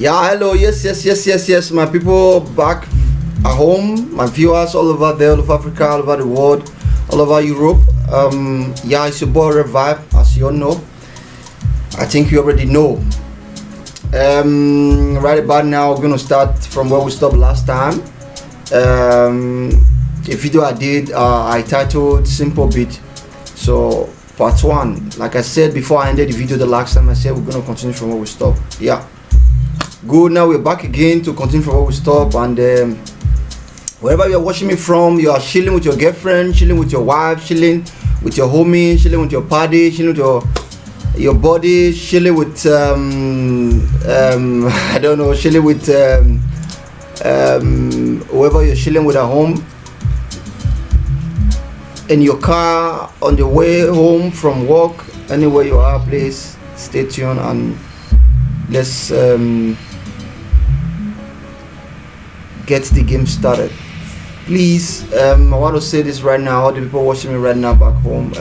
Yeah, hello. Yes. My people back at home, my viewers all over there, all over Africa, all over the world, all over Europe. Yeah, it's your boy Orebvibe, as you all know. I think you already know. Right about now, we're gonna start from where we stopped last time. A video I did, I titled "Simple Beat." So part one, like I said before I ended the video the last time, I said we're gonna continue from where we stopped. Yeah. Good. Now we're back again to continue from where we stopped, and wherever you're watching me from, you are chilling with your girlfriend, chilling with your wife, chilling with your homie, chilling with your party, chilling with your body, chilling with I don't know, chilling with whoever you're chilling with at home, in your car, on your way home from work, anywhere you are, please stay tuned and let's get the game started. Please, I want to say this right now, all the people watching me right now back home.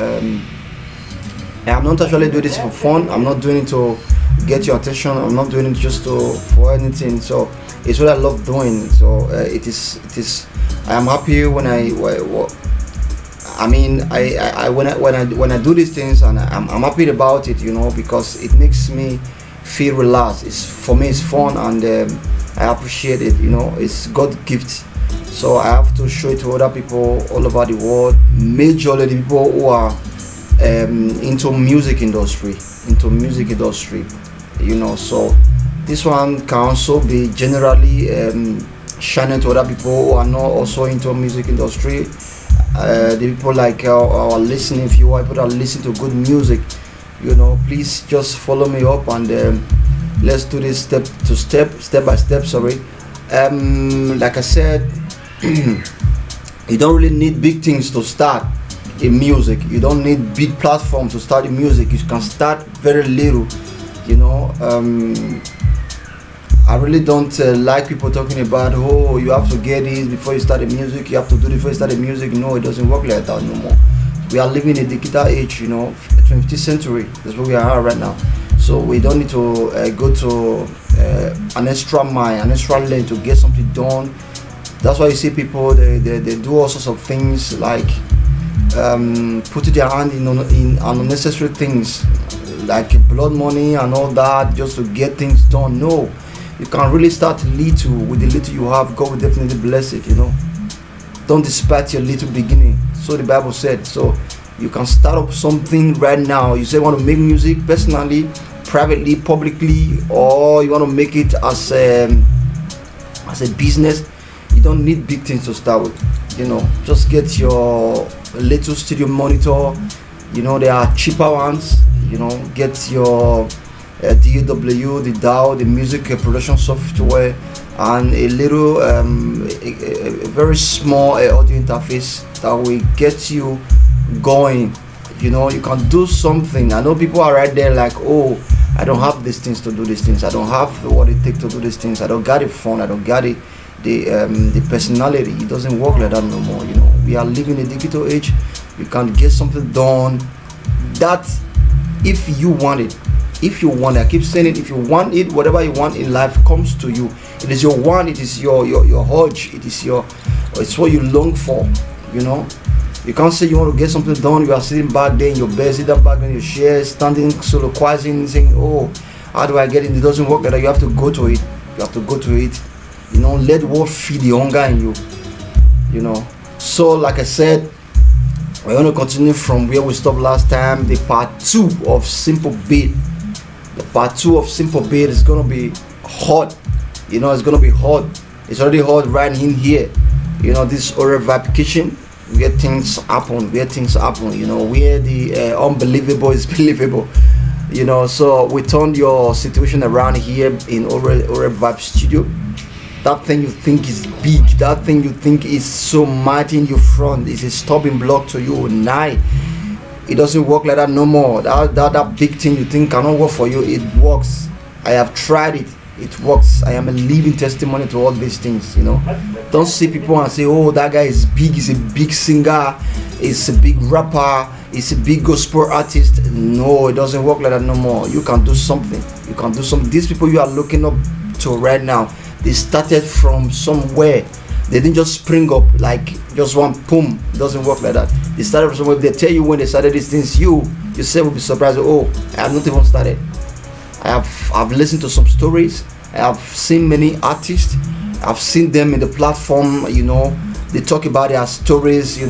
I'm not actually doing this for fun. I'm not doing it to get your attention. I'm not doing it just for anything. So it's what I love doing. So it is. I am happy when when I do these things, and I'm happy about it, because it makes me feel relaxed. For me it's fun, and I appreciate it. It's God's gift. So I have to show it to other people all over the world, majorly the people who are into music industry. So this one can also be generally shining to other people who are not also into music industry. The people like our listening viewer, people that listen to good music, please just follow me up, and let's do this step by step. Sorry. Like I said, you don't really need big things to start in music. You don't need big platform to start in music. You can start very little. I really don't like people talking about, oh, you have to get this before you start the music, you have to do this before you start the music. No, it doesn't work like that no more. We are living in a digital age, 20th century. That's where we are right now. So we don't need to go to an extra mile, an extra lane to get something done. That's why you see people, they do all sorts of things, like putting their hand in unnecessary things, like blood money and all that, just to get things done. No, you can really start little. With the little you have, God will definitely bless it. Don't despise your little beginning. So the Bible said. So you can start up something right now. You say you want to make music personally, privately, publicly, or you want to make it as a business. You don't need big things to start with. Just get your little studio monitor. There are cheaper ones. Get your DAW, the DAW, the music production software, and a little a very small audio interface that will get you going. You can do something. I know people are right there like, oh, I don't have these things to do these things. I don't have what it takes to do these things. I don't got it fun. I don't got it the personality. It doesn't work like that no more. We are living in a digital age. You can get something done. That if you want it. I keep saying it. If you want it, whatever you want in life comes to you. It is your want. It is your urge. It's what you long for. You can't say you want to get something done. You are sitting back there in your bed, sitting back in your chair, standing, soliloquizing, saying, "Oh, how do I get it?" It doesn't work like that. You have to go to it. Let what feed the hunger in you. So, like I said, we're going to continue from where we stopped last time. The part 2 of Simple Beat. The part 2 of Simple Beat is going to be hot. It's going to be hot. It's already hot right in here. This Orebvibe kitchen, where things happen. Where the unbelievable is believable. So we turned your situation around here in Orebvibe studio. That thing you think is big, that thing you think is so mighty in your front, is a stumbling block to you. Nah, it doesn't work like that no more. That big thing you think cannot work for you, it works. I have tried it. It works. I am a living testimony to all these things. Don't see people and say, oh, that guy is big, he's a big singer, he's a big rapper, he's a big gospel artist. No, it doesn't work like that no more. You can do something. These people you are looking up story right now. They started from somewhere. They didn't just spring up like just one boom. It doesn't work like that. They started from somewhere. If they tell you when they started these things, you yourself will be surprised. Oh, I have not even started. I've listened to some stories. I have seen many artists. I've seen them in the platform. They talk about their stories.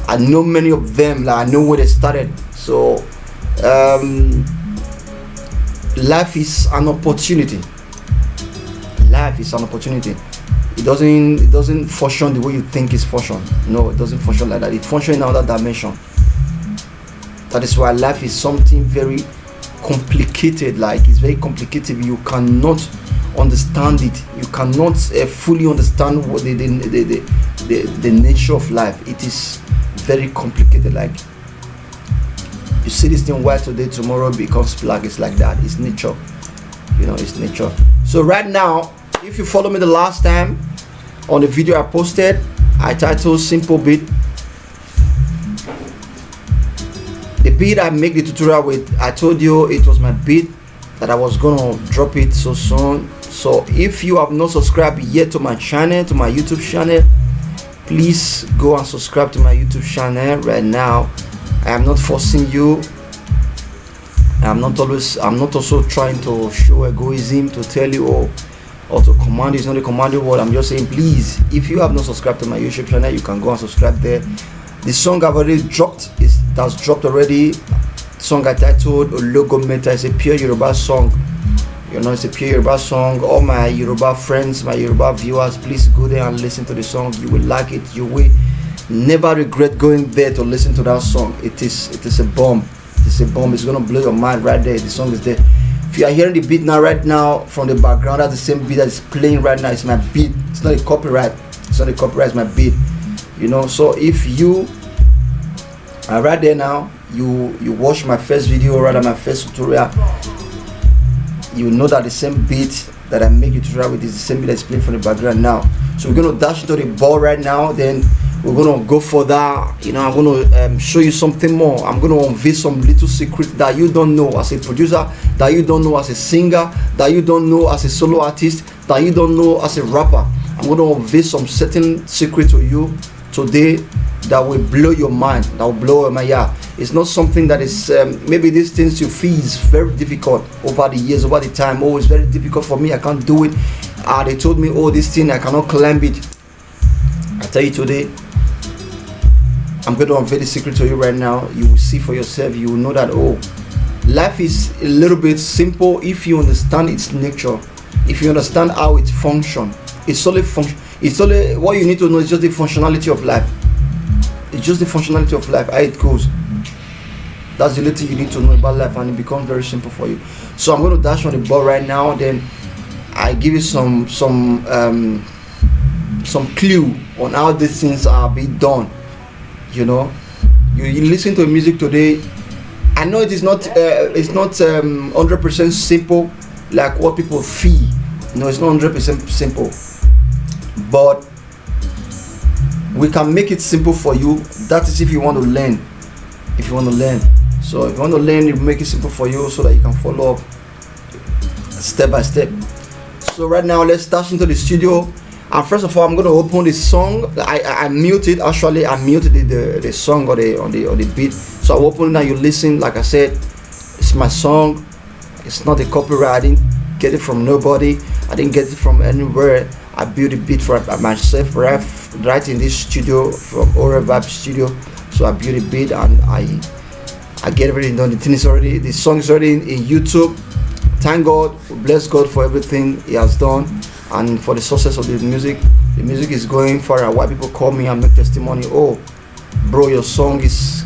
I know many of them. Like I know where they started. So life is an opportunity. Life is an opportunity. It doesn't function the way you think it's function. No, it doesn't function like that. It functions in another dimension. That is why life is something very complicated. Like it's very complicated. You cannot understand it. You cannot fully understand what the nature of life. It is very complicated. Like you see this thing white today, tomorrow it becomes black. It's like that. It's nature. It's nature. So right now, if you follow me the last time on the video I posted, I titled Simple Beat. The beat I make the tutorial with, I told you it was my beat that I was gonna drop it so soon. So if you have not subscribed yet to my channel, to my YouTube channel, please go and subscribe to my YouTube channel right now. I am not forcing you. I'm not also trying to show egoism to tell you or to command. It's not a commanding word. I'm just saying, please, if you have not subscribed to my YouTube channel, you can go and subscribe there. The song I've already dropped that's dropped already. The song I titled Ologo Meta. It's a pure Yoruba song. It's a pure Yoruba song. All my Yoruba friends, my Yoruba viewers, please go there and listen to the song. You will like it. You will never regret going there to listen to that song. It is a bomb. It's a bomb. It's gonna blow your mind right there. The song is there. If you are hearing the beat right now from the background, that's the same beat that is playing right now. It's my beat. It's not a copyright. It's not a copyright. It's my beat. So if you are right there now, you watch my first video, rather my first tutorial, you know that the same beat that I make you tutorial with is the same beat that's playing from the background now. So we're gonna dash into the ball right now. Then we're gonna go for that. I'm gonna show you something more. I'm gonna unveil some little secret that you don't know as a producer, that you don't know as a singer, that you don't know as a solo artist, that you don't know as a rapper. I'm gonna unveil some certain secret to you today that will blow your mind. That will blow your mind. Yeah, it's not something that is maybe these things you feel is very difficult over the years, over the time. Oh, it's very difficult for me. I can't do it. They told me, oh, this thing I cannot climb it. I tell you today, I'm going to unveil the secret to you right now. You will see for yourself. You will know that, oh, life is a little bit simple if you understand its nature. If you understand how it functions. It's only what you need to know is just the functionality of life. It's just the functionality of life, how it goes. That's the little thing you need to know about life, and it becomes very simple for you. So I'm going to dash on the ball right now. Then I give you some clue on how these things are being done. You listen to music today. I know it's not 100% simple like what people feel. It's not 100% simple, but we can make it simple for you. That is if you want to learn. So if you want to learn, you make it simple for you so that you can follow up step by step. So right now, let's dash into the studio. And first of all, I'm going to open the song. I muted. Actually, I muted the song on the beat. So I open it and you listen. Like I said, it's my song. It's not a copyright. I didn't get it from nobody. I didn't get it from anywhere. I built a beat for myself right in this studio from Orebvibe studio. So I built a beat and I get everything done. The song is already in YouTube. Thank God, bless God for everything He has done and for the success of the music. The music is going far. Why people call me and make testimony. Oh, bro, your song is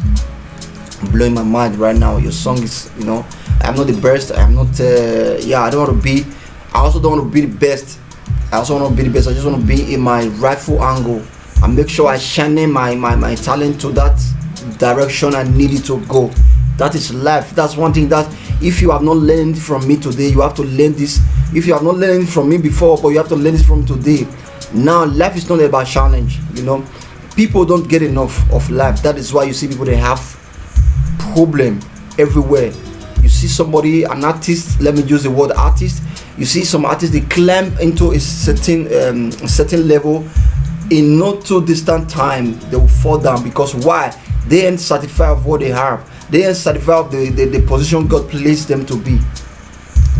blowing my mind right now. Your song is, I'm not the best. I'm not. I don't want to be. I also don't want to be the best. I just want to be in my rightful angle and make sure I channel my talent to that direction I need it to go. That is life. That's one thing that if you have not learned from me today, you have to learn this. If you have not learned from me before, but you have to learn this from today. Now, life is not about challenge. People don't get enough of life. That is why you see people, they have problem everywhere. You see somebody, an artist, let me use the word artist. You see some artists, they climb into a certain level. In not too distant time they will fall down, because why? They ain't satisfied of what they have. They ain't satisfied of the position God placed them to be.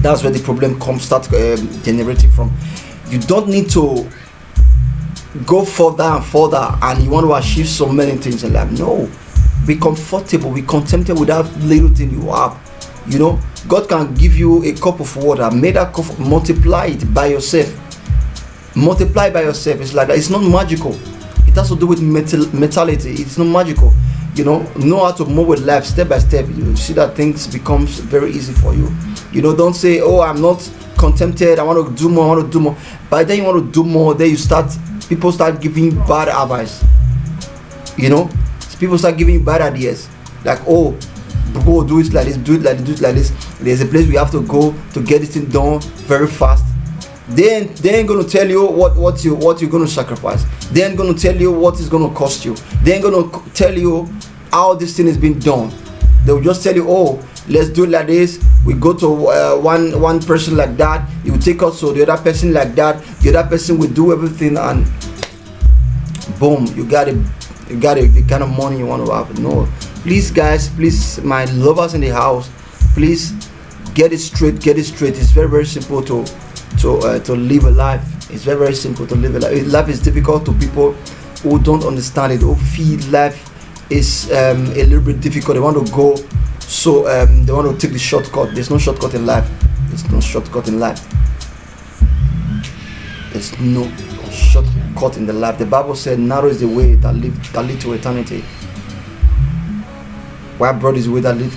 That's where the problem start generating from. You don't need to go further and further and you want to achieve so many things in life. No, be comfortable, be contented with that little thing you have. You know, God can give you a cup of water, make that cup, multiply it by yourself. Multiply by yourself. It's like that. It's not magical. It has to do with mentality. It's not magical. You know how to move with life step by step. You see that things becomes very easy for you. You know, don't say, oh, I'm not contented, I want to do more, By then you want to do more, then people start giving bad advice. You know, people start giving bad ideas. Like, oh, go do it like this, do it like this. There's a place we have to go to get this thing done very fast. They ain't gonna tell you what you're gonna sacrifice. They ain't gonna tell you what it's gonna cost you. They ain't gonna tell you how this thing is being done. They will just tell you, oh, let's do it like this. We go to one person like that. He will take us to the other person like that. The other person will do everything, and boom, you got the kind of money you want to have. No, please, guys, please, my lovers in the house, please get it straight. It's very, very simple to live a life. It's very, very simple to live a life. Life is difficult to people who don't understand it, who feel life is a little bit difficult. They want to go, so they want to take the shortcut. There's no shortcut in life. There's no shortcut in life. There's no shortcut in the life. The Bible said, narrow is the way that lead to eternity. Wide broad is the way that lead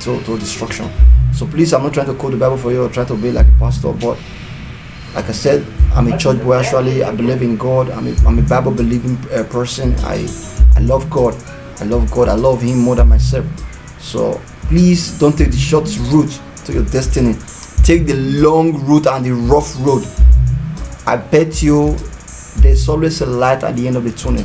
to destruction. So please, I'm not trying to quote the Bible for you or try to be like a pastor, but like I said, I'm a church boy. Actually, I believe in God. I'm a Bible believing person. I love God. I love Him more than myself. So please don't take the short route to your destiny. Take the long route and the rough road. I bet you there's always a light at the end of the tunnel.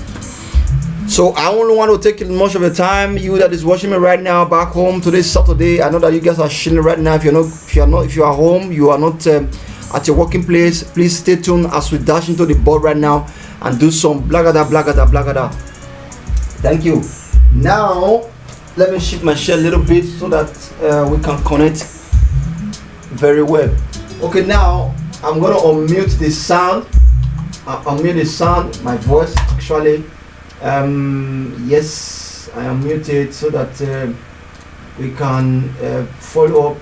So I don't want to take much of your time. You that is watching me right now back home, today's Saturday. I know that you guys are chilling right now. If you are home, you are not at your working place, please stay tuned as we dash into the board right now and do some blagada. Thank you. Now let me shift my share a little bit so that we can connect very well. Okay, now I'm gonna unmute the sound. My voice actually. Yes, I am muted so that we can follow up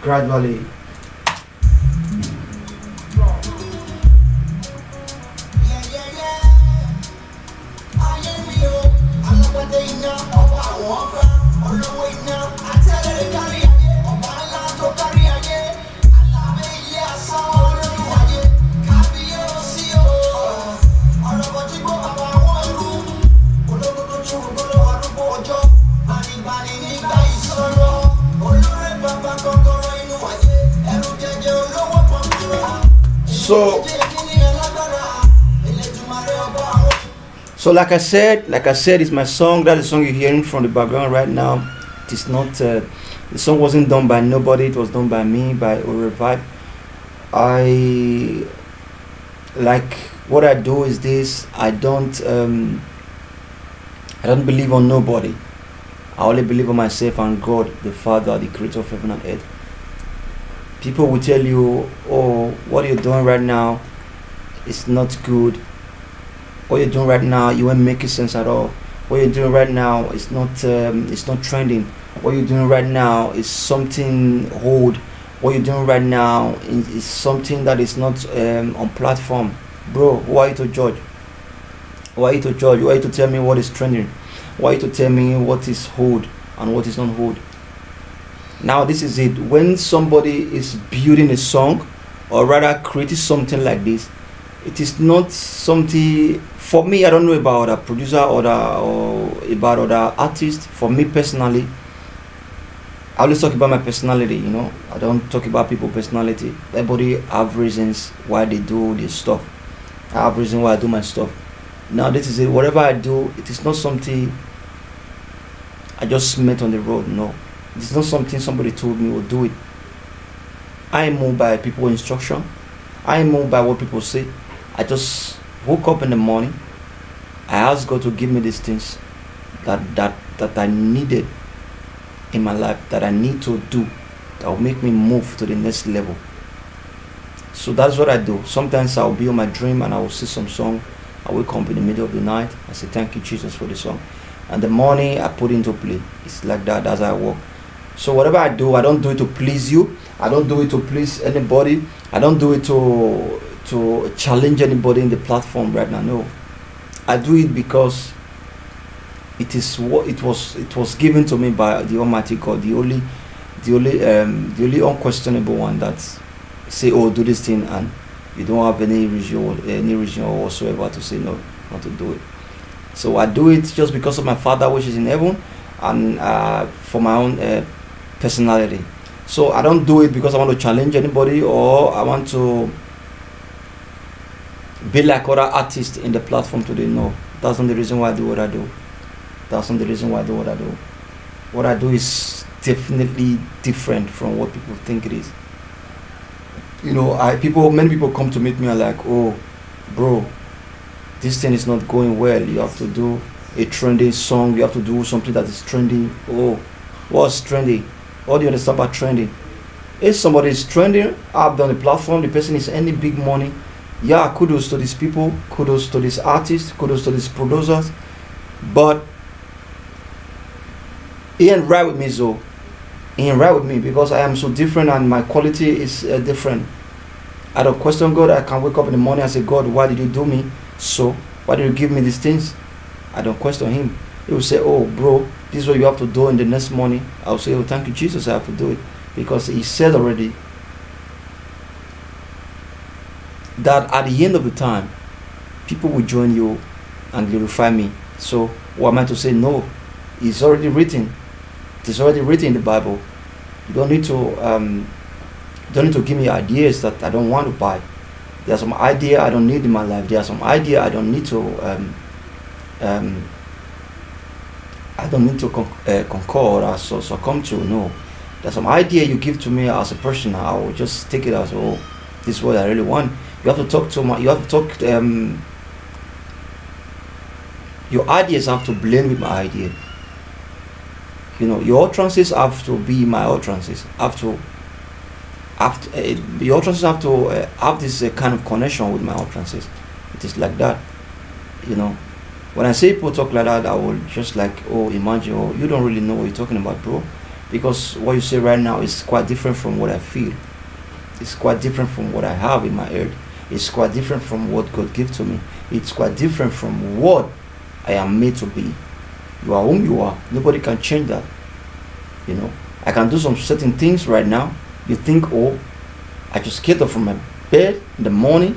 gradually. So like I said, it's my song. That is the song you're hearing from the background right now. It is not the song wasn't done by nobody. It was done by me, by Orebvibe. I like what I do is this. I don't believe on nobody. I only believe on myself and God, the Father, the Creator of heaven and earth. People will tell you, oh, what you're doing right now is not good. What you're doing right now, you ain't making sense at all. What you're doing right now is not trending. What you're doing right now is something old. What you're doing right now is something that is not on platform. Bro, who are you to judge? Who are you to judge? Who are you to tell me what is trending? Who are you to tell me what is old and what is not old? Now this is it. When somebody is building a song, or rather creating something like this, it is not something, for me, I don't know about a producer or about other artists. For me personally, I always talk about my personality, you know. I don't talk about people's personality. Everybody have reasons why they do this stuff. I have reasons why I do my stuff. Now this is it. Whatever I do, it is not something I just met on the road. No, it's not something somebody told me will do it. I ain't moved by people's instruction. I ain't moved by what people say. I just woke up in the morning. I asked God to give me these things that I needed in my life, that I need to do, that will make me move to the next level. So that's what I do. Sometimes I'll be on my dream and I will see some song. I wake up in the middle of the night. I say, thank you, Jesus, for the song. And the morning I put into play. It's like that as I walk. So whatever I do, I don't do it to please you. I don't do it to please anybody. I don't do it to challenge anybody in the platform right now. No. I do it because it is what it was given to me by the Almighty God, the only unquestionable one that say, oh, do this thing, and you don't have any reason whatsoever to say no, not to do it. So I do it just because of my Father which is in heaven, and for my own personality. So I don't do it because I want to challenge anybody, or I want to be like other artists in the platform today. No, that's not the reason why I do what I do. That's not the reason why I do what I do. What I do is definitely different from what people think it is. You know, many people come to meet me and like, oh, bro, this thing is not going well. You have to do a trending song. You have to do something that is trending. Oh, what's trending? What do you understand about trending? If somebody is trending up on the platform, the person is earning big money. Yeah, kudos to these people, kudos to these artists, kudos to these producers. But he ain't right with me, so he ain't right with me because I am so different and my quality is different. I don't question God. I can wake up in the morning and say, God, why did you do me so? Why did you give me these things? I don't question him. He will say, oh, bro, this is what you have to do in the next morning. I'll say, oh, thank you, Jesus, I have to do it. Because he said already that at the end of the time, people will join you and glorify me. So what am I to say? No, it's already written. It's already written in the Bible. You don't need to give me ideas that I don't want to buy. There's some idea I don't need in my life. There's some idea I don't need to concord or succumb to. No, there's some idea you give to me as a person. I will just take it as, oh, this is what I really want. You have to talk to your ideas have to blend with my idea. You know, your utterances have to be my utterances. Your utterances have to have this kind of connection with my utterances. It is like that. You know, when I say people talk like that, I will just like, oh, imagine, oh, you don't really know what you're talking about, bro, because what you say right now is quite different from what I feel. It's quite different from what I have in my head. It's quite different from what God gave to me. It's quite different from what I am made to be. You are whom you are. Nobody can change that. You know, I can do some certain things right now. You think, oh, I just get up from my bed in the morning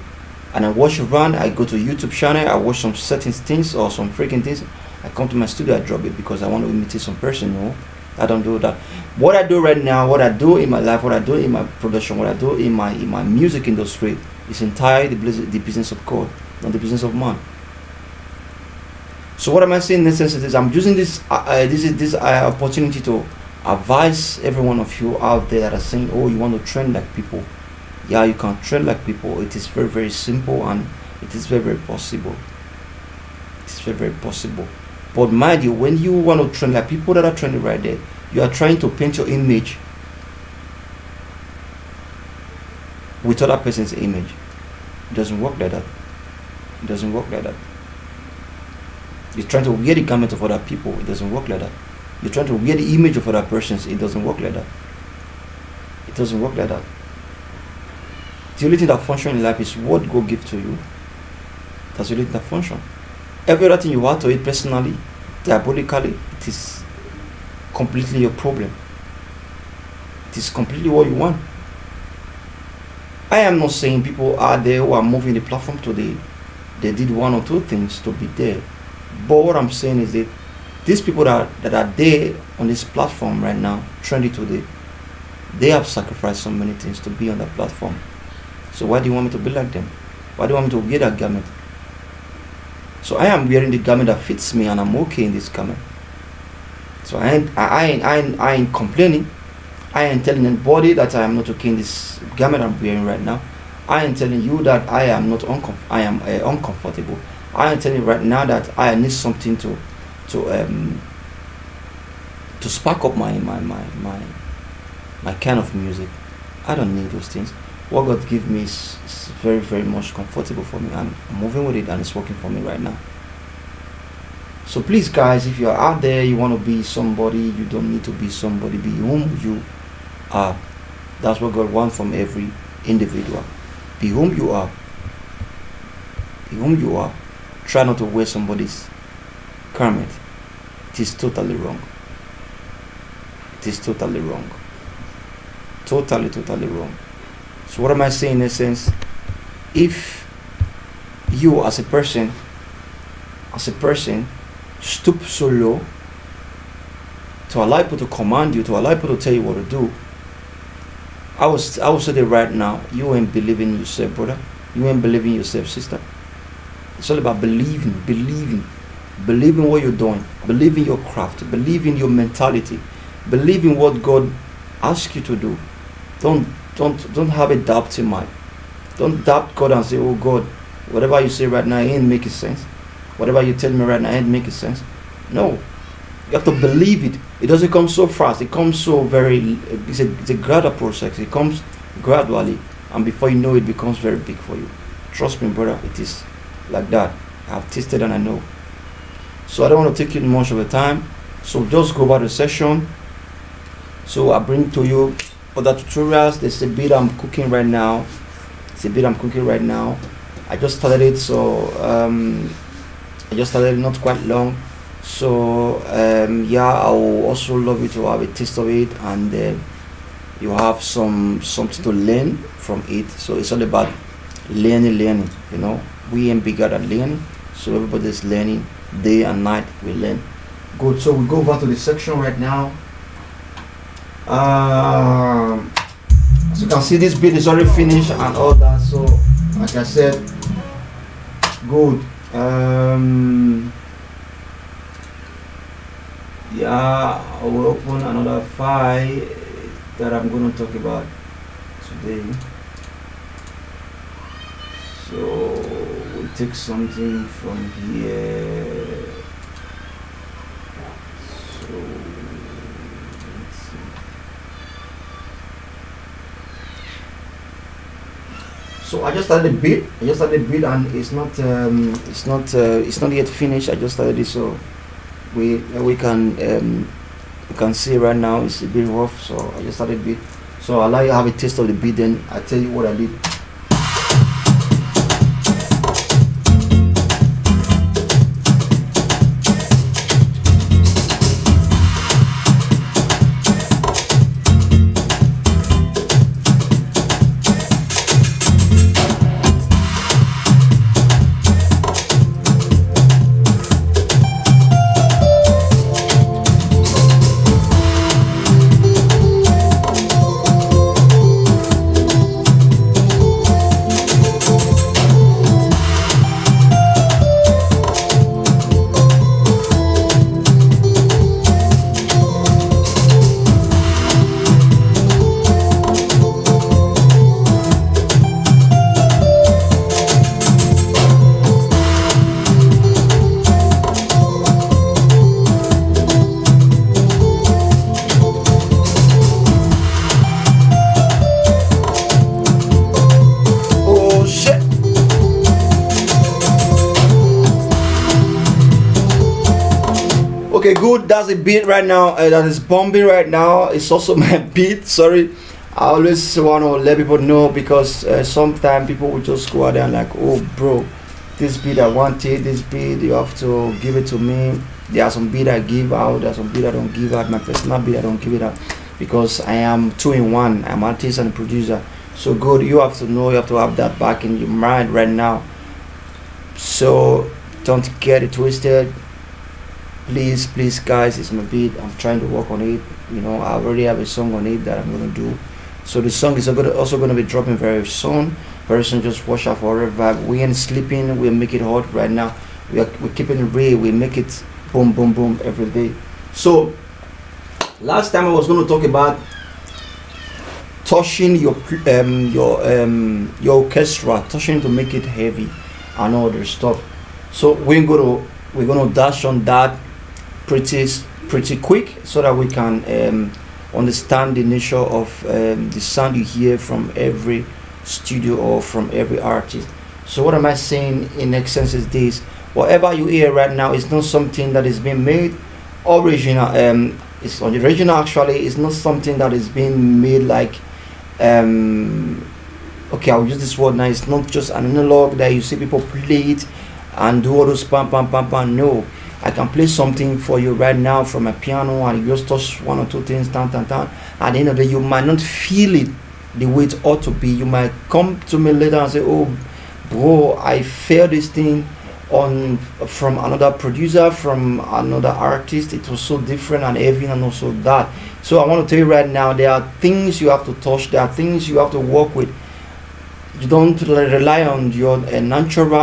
and I watch around. I go to YouTube channel. I watch some certain things or some freaking things. I come to my studio. I drop it because I want to imitate some person. No, I don't do that. What I do right now, what I do in my life, what I do in my production, what I do in my music industry is entirely the business of God, not the business of man. So what am I saying in this sense is I'm using this opportunity to advise every one of you out there that are saying, oh, you want to trend like people. Yeah, you can trend like people. It is very, very simple and it is very, very possible. It is very, very possible. But mind you, when you want to trend like people that are trending right there, you are trying to paint your image with other person's image. It doesn't work like that. It doesn't work like that. You're trying to wear the garment of other people. It doesn't work like that. You're trying to wear the image of other persons. It doesn't work like that. It doesn't work like that. The only thing that functions in life is what God gives to you. That's the only thing that functions. Every other thing you want to it personally, diabolically, it is completely your problem. It is completely what you want. I am not saying people are there who are moving the platform today. They did one or two things to be there. But what I'm saying is that these people that are there on this platform right now, trendy today, they have sacrificed so many things to be on that platform. So why do you want me to be like them? Why do you want me to wear that garment? So I am wearing the garment that fits me and I'm okay in this garment. So I ain't complaining. I am telling anybody that I am not okay in this garment I'm wearing right now. I am telling you that I am not uncomfortable. I am telling you right now that I need something to um to spark up my kind of music. I don't need those things. What God give me is very very much comfortable for me, and I'm moving with it, and it's working for me right now. So please, guys, if you are out there, you want to be somebody, you don't need to be somebody. Be whom you are. That's what God wants from every individual. Be whom you are. Be whom you are. Try not to wear somebody's garment. It is totally wrong. It is totally wrong. Totally wrong. So what am I saying in essence? If you as a person stoop so low to allow people to command you, to allow people to tell you what to do, I will say that right now, you ain't believing in yourself, brother. You ain't believing in yourself, sister. It's all about believing what you're doing, believing your craft, believing your mentality, believing what God asks you to do. Don't have a doubt in mind. Don't doubt God and say, oh God, whatever you say right now ain't making sense. Whatever you tell me right now ain't making sense. No. You have to believe it. It doesn't come so fast. It comes so very, it's a gradual process. It comes gradually, and before you know it becomes very big for you. Trust me, brother, it is like that. I've tasted and I know. So I don't want to take you much of the time. So just go over the session. So I bring to you other tutorials. There's a bit I'm cooking right now. I just started it, so I just started it not quite long. So yeah, I will also love you to have a taste of it, and you have something to learn from it. So it's all about learning. You know, we ain't bigger than learning. So everybody's learning day and night. We learn. Good. So we go back to the section right now. As you can see, this beat is already finished and all that. So like I said, good. Yeah, I will open another file that I'm going to talk about today. So we'll take something from here. So let's see. So I just started a bit. And it's not yet finished. I just started it, so we can see right now it's a bit rough. So I just started a bit. So I'll allow you to have a taste of the beat. Then I tell you what I did. Okay, good. That's a beat right now that is bombing right now. It's also my beat. Sorry, I always want to let people know, because sometimes people will just go out there and like, oh bro, this beat I wanted, this beat you have to give it to me. There are some beat I give out, there are some beat I don't give out. My personal beat I don't give it out, because I am two in one. I'm artist and producer. So good, you have to know, you have to have that back in your mind right now. So don't get it twisted. Please guys, it's my beat. I'm trying to work on it. You know, I already have a song on it that I'm gonna do. So the song is also gonna be dropping very soon. Just watch out for Orebvibe. We ain't sleeping, we make it hot right now. We're keeping it real, we make it boom every day. So last time I was gonna talk about touching your orchestra, touching to make it heavy and all the stuff. So we're gonna dash on that pretty pretty quick so that we can understand the nature of the sound you hear from every studio or from every artist. So what am I saying in essence is this: whatever you hear right now is not something that is being made original. It's on the original actually. It's not something that is being made like okay, I'll use this word now. It's not just an analog that you see people play it and do all those pam pam pam pam. No, I can play something for you right now from a piano and you just touch one or two things, tan tan tan. At the end of the day, you might not feel it the way it ought to be. You might come to me later and say, "Oh, bro, I felt this thing on from another producer, from another artist. It was so different and heavy and also that." So I want to tell you right now, there are things you have to touch. There are things you have to work with. You don't rely on your natural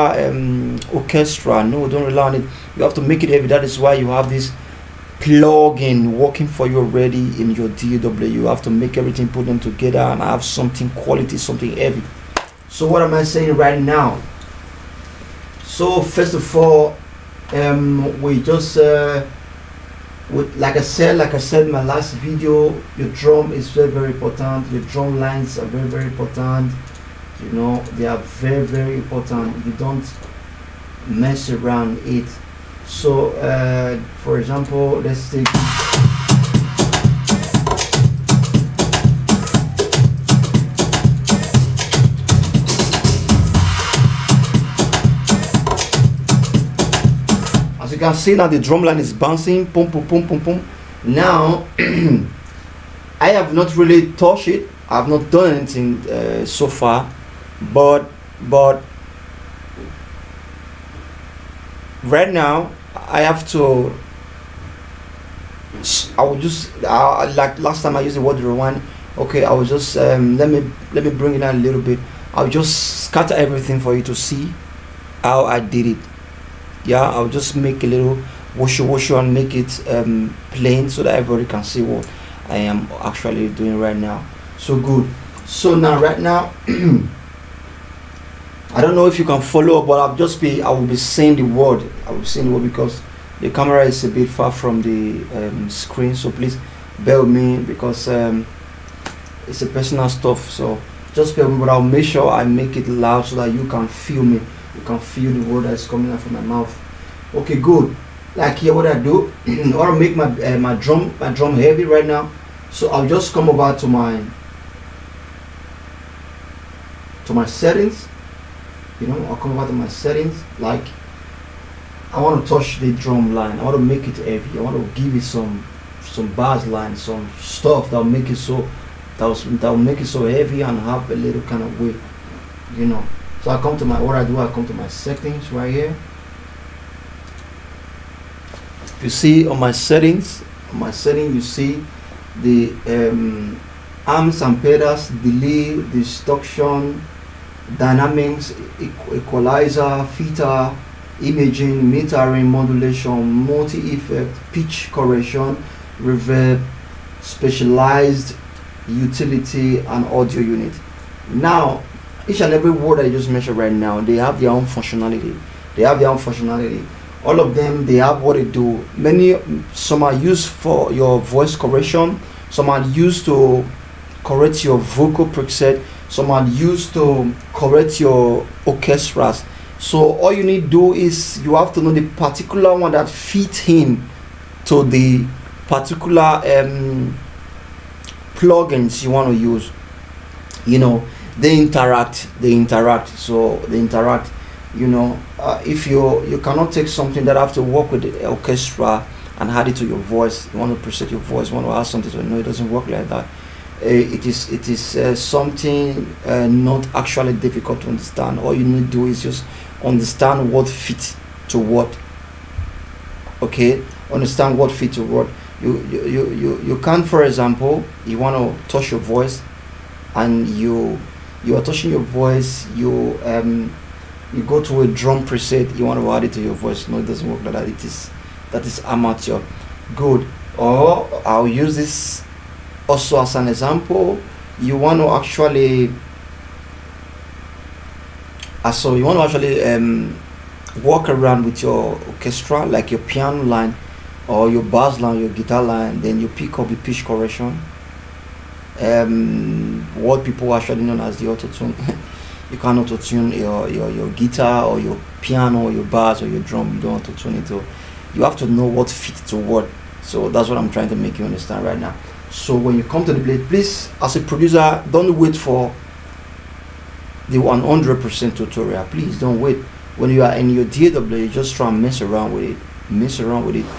orchestra. No, don't rely on it. You have to make it heavy. That is why you have this plug-in working for you already in your DAW. You have to make everything, put them together, and have something quality, something heavy. So what am I saying right now? So first of all, we just like I said in my last video, your drum is very very important. Your drum lines are very very important. You know, they are very very important. You don't mess around it. So for example, let's take you can see now the drum line is bouncing, boom, boom, boom, boom, boom. Now, I have not really touched it. I have not done anything so far, but right now I have to. I will just like last time I used the word rewind. Okay, I will just let me bring it down a little bit. I'll just scatter everything for you to see how I did it. Yeah, I'll just make a little washo and make it plain so that everybody can see what I am actually doing right now. So good. So now right now I don't know if you can follow, but I will be saying the word. I will be saying the word because the camera is a bit far from the screen, so please bear with me because it's a personal stuff. So just bear with me, but I'll make sure I make it loud so that you can feel me. You can feel the word that's coming out from my mouth. Okay, good. Like here, what I do, I want to make my drum heavy right now. So I'll just come over to my settings. You know, I'll come over to my settings. Like I want to touch the drum line. I want to make it heavy. I want to give it some bass line, some stuff that'll make it so that'll make it so heavy and have a little kind of weight. You know. So I come to my settings right here. If you see on my settings, you see the amps and pedals, delay, distortion, dynamics, equalizer, filter, imaging, metering, modulation, multi-effect, pitch correction, reverb, specialized utility, and audio unit. Now, each and every word I just mentioned right now, they have their own functionality. All of them, they have what they do. Some are used for your voice correction. Some are used to correct your vocal preset. Some are used to correct your orchestras. So all you need to do is you have to know the particular one that fits him to the particular plugins you want to use. You know, they interact. So they interact. You know, if you cannot take something that have to work with the orchestra and add it to your voice, you want to preset your voice, you want to add something to it. No, it doesn't work like that. It is something not actually difficult to understand. All you need to do is just understand what fits to what. Okay, understand what fits to what. You can, for example, you want to touch your voice, and you are touching your voice. You go to a drum preset. You want to add it to your voice. No, it doesn't work like that. That is amateur. Good. Or I'll use this also as an example. you want to actually so you want to actually walk around with your orchestra, like your piano line or your bass line, your guitar line, then you pick up the pitch correction, what people actually known as the auto tune. You can't auto tune your guitar or your piano or your bass or your drum. You don't auto tune it. So you have to know what fits to what. So that's what I'm trying to make you understand right now. So when you come to the plate, please, as a producer, don't wait for the 100% tutorial. Please don't wait. When you are in your DAW, you just try and mess around with it,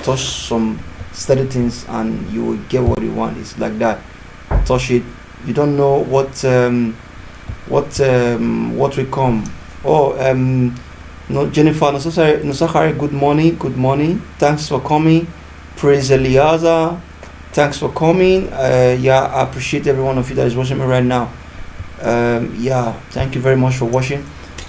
touch some steady things, and you will get what you want. It's like that. Touch it. You don't know what will come. No, Jennifer Nusakari, good morning. Thanks for coming. Praise Eliaza. Thanks for coming. Yeah, I appreciate every one of you that is watching me right now. Yeah, thank you very much for watching.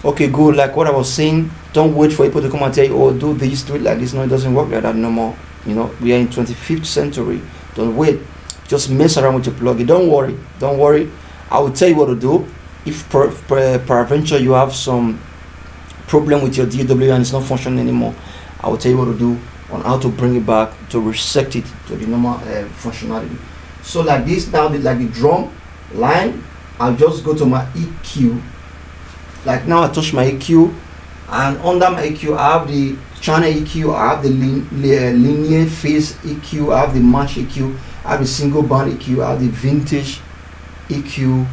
Okay, good. Like what I was saying, don't wait for people to come and tell you, oh, do this, do it like this. No, it doesn't work like that no more. You know, we are in 25th century. Don't wait. Just mess around with your plugin. Don't worry. I will tell you what to do. If peradventure you have some problem with your DAW and it's not functioning anymore, I will tell you what to do on how to bring it back, to reset it to the normal functionality. So like this now, like the drum line, I'll just go to my EQ. Like now I touch my EQ, and under my EQ I have the channel EQ, I have the linear phase EQ, I have the match EQ, I have the single band EQ, I have the vintage EQ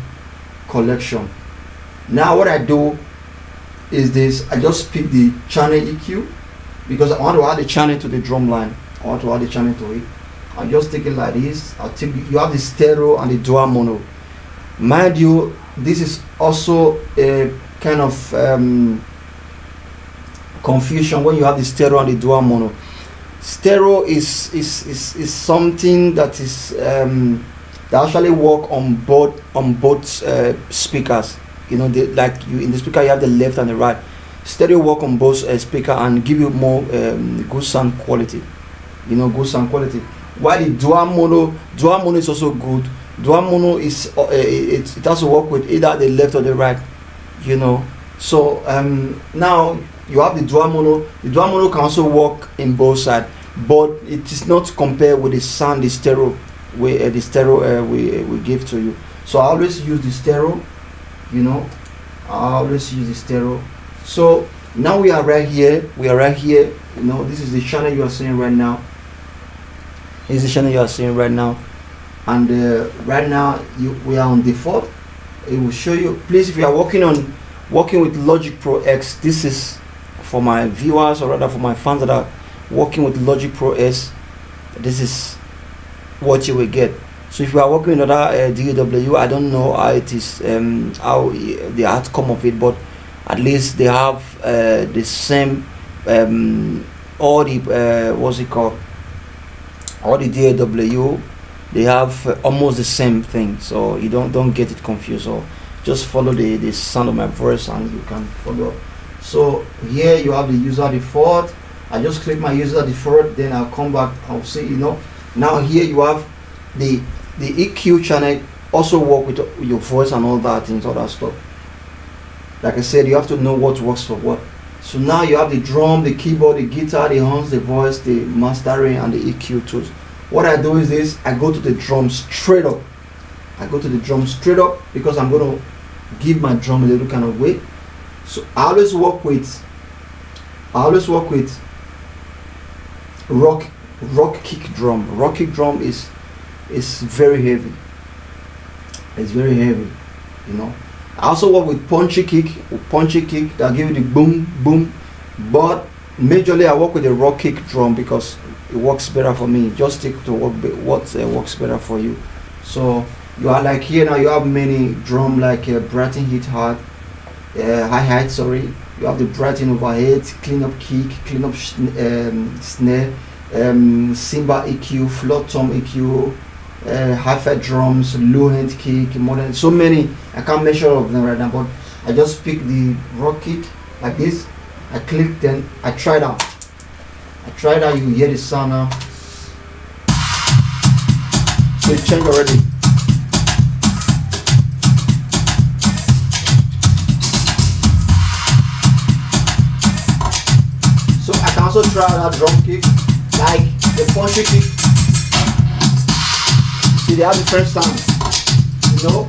collection. Now what I do is this: I just pick the channel EQ because I want to add the channel to the drum line. I want to add the channel to it. I just take it like this. You have the stereo and the dual mono. Mind you, this is also a kind of confusion when you have the stereo and the dual mono. Stereo is something that is they actually work on both speakers. You know, like you in the speaker you have the left and the right. Stereo work on both speaker and give you more good sound quality. You know, good sound quality. While the dual mono is also good. Dual mono is it has to work with either the left or the right. You know, so now you have the dual mono. The dual mono can also work in both sides, but it is not compared with the sound the stereo we give to you. So I always use the stereo. You know, I always use the stereo. So now we are right here. You know, this is the channel you are seeing right now. This is the channel you are seeing right now, and right now we are on default. It will show you. Please, if you are working with Logic Pro X, this is for my viewers, or rather for my fans that are working with Logic Pro X. This is what you will get. So if you are working with another DAW, I don't know how it is, how the outcome of it, but at least they have the same all the what's it called, all the DAW. They have almost the same thing, so you don't get it confused. So just follow the sound of my voice and you can follow. So here you have the user default. I just click my user default, then I'll come back. I'll see, you know, now here you have the EQ channel also work with your voice and all that things, all that stuff. Like I said, you have to know what works for what. So now you have the drum, the keyboard, the guitar, the horns, the voice, the mastering, and the EQ tools. What I do is this: I go to the drum straight up. Because I'm going to give my drum a little kind of weight. So I always work with rock kick drum. Rock kick drum is very heavy. It's very heavy, you know. I also work with punchy kick that give you the boom boom, but majorly I work with the rock kick drum because it works better for me. Just stick to what works better for you. So you are like here now. You have many drum like Brighton hit hard, hi-hat. Sorry, you have the Brighton overhead, clean up kick, clean up snare, cymbal EQ, floor tom EQ, hi-hat drums, low end kick, modern. So many. I can't measure all of them right now, but I just pick the rock kick like this. I click, then I try it out. You hear the sound now. So it changed already. also try that drum kick, like the punchy kick. See, they have different sounds, you know.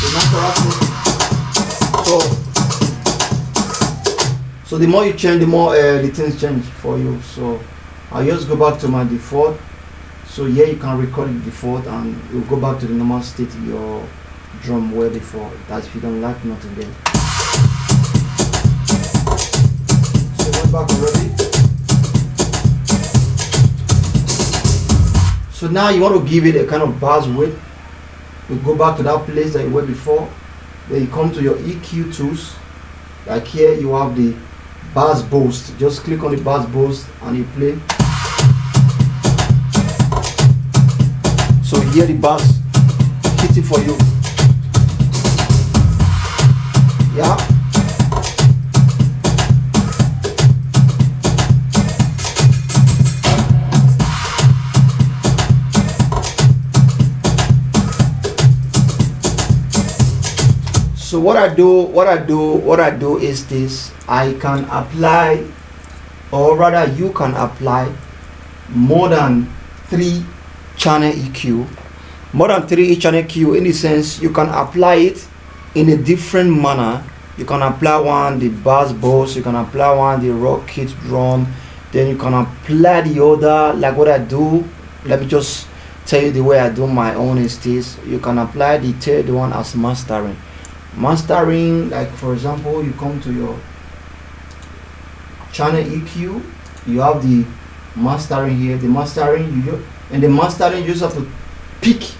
The natural thing. So the more you change, the more the things change for you. So I'll just go back to my default. So here you can record the default and you'll go back to the normal state your drum were before. That's if you don't like nothing there. So went back already. So now you want to give it a kind of bass width. You go back to that place that you were before. Then you come to your EQ tools. Like here you have the bass boost. Just click on the bass boost and you play. So here the bass hitting for you. Yeah. So what I do is this. I can apply, or rather you can apply more than 3 channel EQ. More than 3 channel EQ in the sense you can apply it in a different manner. You can apply one the bass boss, you can apply one the rock kit drum, then you can apply the other like what I do. Let me just tell you the way I do my own is this. You can apply the third one as mastering. Mastering, like for example, you come to your channel EQ, you have the mastering here. The mastering you just have to pick.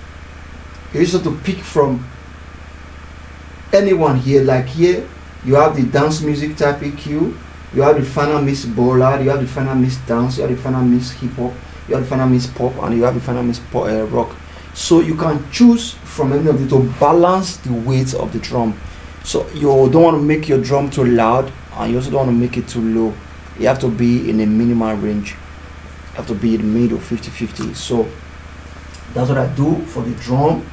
You just have to pick from anyone here. Like here, you have the dance music type EQ. You have the final mix ballad. You have the final mix dance. You have the final mix hip hop. You have the final mix pop, and you have the final mix rock. So you can choose from any of it to balance the weight of the drum. So you don't want to make your drum too loud, and you also don't want to make it too low. You have to be in a minimal range. You have to be in the middle, 50-50. So that's what I do for the drum,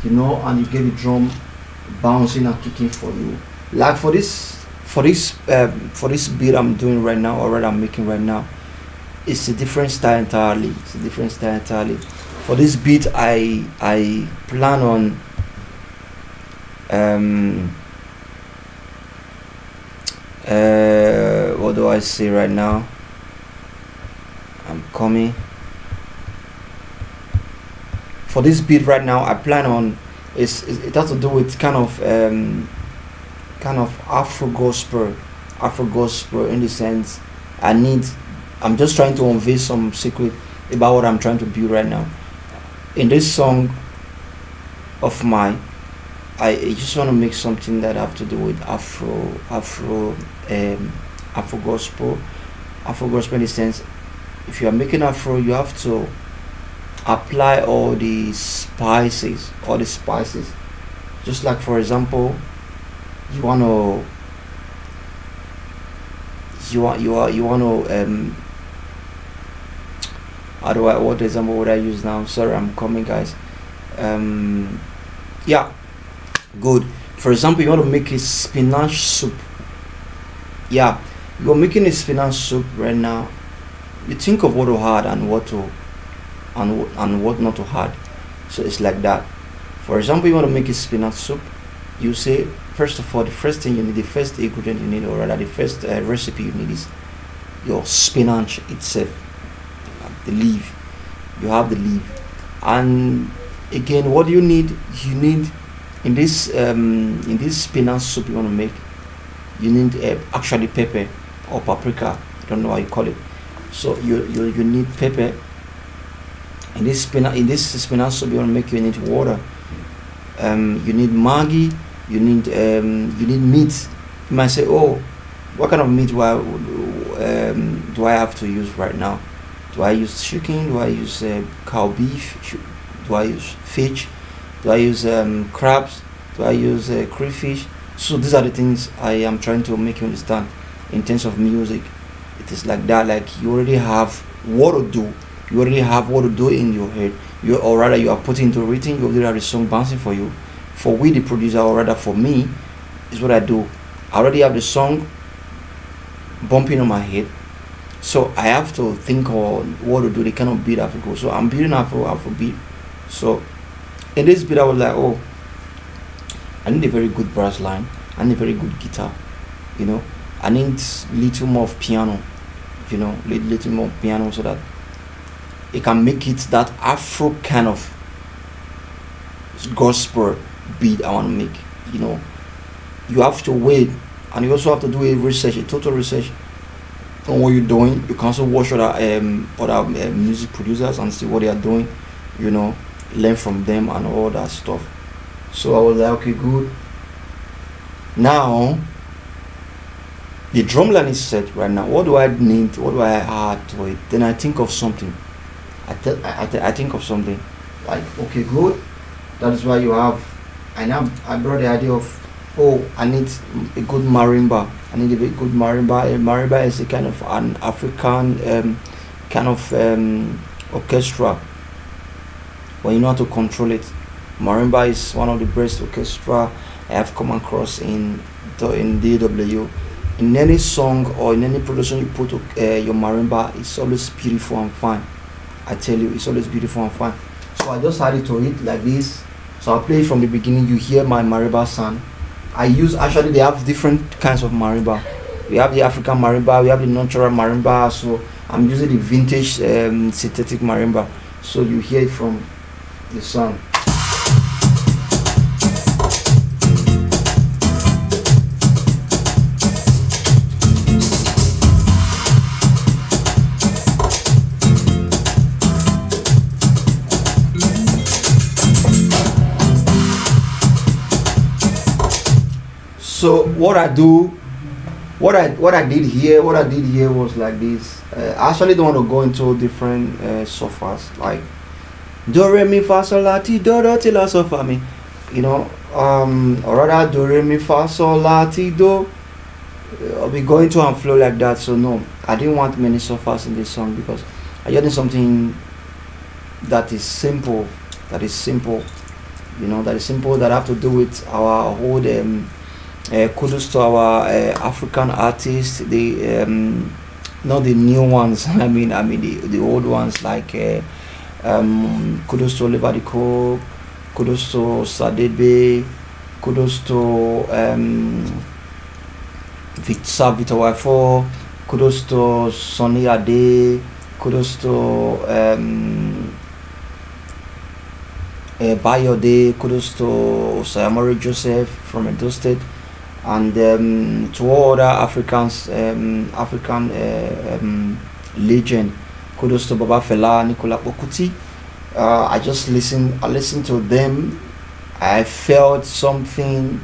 you know, and you get the drum bouncing and kicking for you. Like for this beat I'm doing right now, or rather I'm making right now, it's a different style entirely. It's a different style entirely. For this beat, I plan on what do I say right now? I'm coming. For this beat right now, I plan on it has to do with kind of Afro gospel in the sense I'm just trying to unveil some secret about what I'm trying to build right now. In this song of mine, I just want to make something that have to do with Afro gospel in the sense, if you are making Afro, you have to apply all the spices. Just like for example, you want to what example would I use now? Sorry, I'm coming, guys. Yeah, good. For example, you want to make a spinach soup. Yeah, you're making a spinach soup right now. You think of what to add and what not to add. So it's like that. For example, you want to make a spinach soup. You say, first of all, the first thing you need, the first ingredient you need, or rather the first recipe you need is your spinach itself. The leaf. You have the leaf. And again, what do you need? You need in this spinach soup you want to make, you need actually pepper or paprika. I don't know how you call it. So you need pepper. In this spinach soup you want to make, you need water. You need Maggi. You need meat. You might say, oh, what kind of meat do I have to use right now? Do I use chicken? Do I use cow beef? Do I use fish? Do I use crabs? Do I use crayfish? So these are the things I am trying to make you understand. In terms of music, it is like that. Like you already have what to do. You already have what to do in your head. Or rather, you are putting into written. You already have the song bouncing for you. For we, the producer, or rather for me, is what I do. I already have the song bumping on my head, so I have to think on what to do, the kind of beat I have to go. So I'm building Afro beat. So in this beat I was like, oh, I need a very good brass line, I need a very good guitar, you know. I need little more of piano, you know, little more piano so that it can make it that Afro kind of gospel beat I want to make, you know. You have to wait, and you also have to do a research, a total research on what you're doing. You can also watch other music producers and see what they are doing, you know, learn from them and all that stuff. So I was like, okay, good. Now the drum line is set right now. What do I need? What do I add to it? Then I think of something. I think of something like, okay, good. That is why you have. I now I brought the idea of, oh, I need a good marimba. I need a very good marimba. A marimba is a kind of an African kind of orchestra, when you know how to control it. Marimba is one of the best orchestra I have come across in DW. In any song or in any production you put your marimba, it's always beautiful and fine. I tell you, it's always beautiful and fine. So I just added to it like this. So I play it from the beginning. You hear my marimba sound. I use, actually they have different kinds of marimba. We have the African marimba, we have the natural marimba. So I'm using the vintage synthetic marimba. So you hear it from the sound. So what I do, what I did here, was like this. I actually don't want to go into different softwares like do re mi fa sol la ti do la so fa mi, you know, or rather do re mi fa sol la ti do. I'll be going to and flow like that. So no, I didn't want many softwares in this song because I just need something that is simple, you know, that is simple, that have to do with our whole kudos to our African artists, the not the new ones. I mean the old ones like kudos to Oliver Cook, kudos to Sadebe, kudos to Victor Wifo, kudos to Sonny Ade, kudos to Bayode, kudos to Sayamori Joseph from Edo State, and to all other Africans, African legend. Kudos to Baba Fela, Nicola Bokuti. I listened to them. I felt something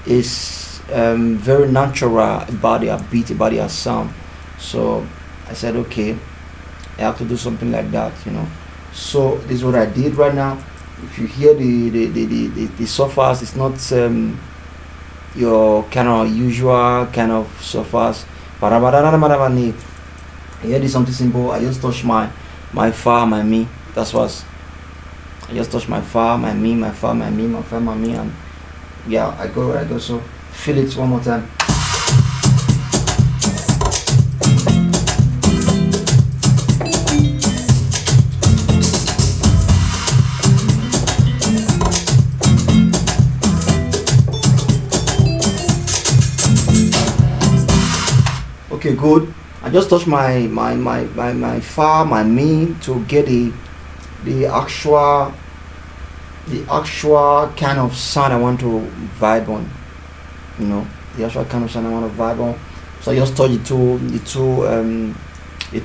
is very natural about their beat, about their sound. So I said, okay, I have to do something like that, you know. So this is what I did right now. If you hear the softwares, it's not your kind of usual kind of softwares. Here is something simple. I just touch my fa, my mi. That's what. I just touch my fa, my mi, my fa, my mi, my fa, my mi, and yeah, I go where I go. So feel it one more time. Okay, good. I just touch my fa, my mi to get the actual kind of sound I want to vibe on. You know, the actual kind of sound I want to vibe on. So I just touch the two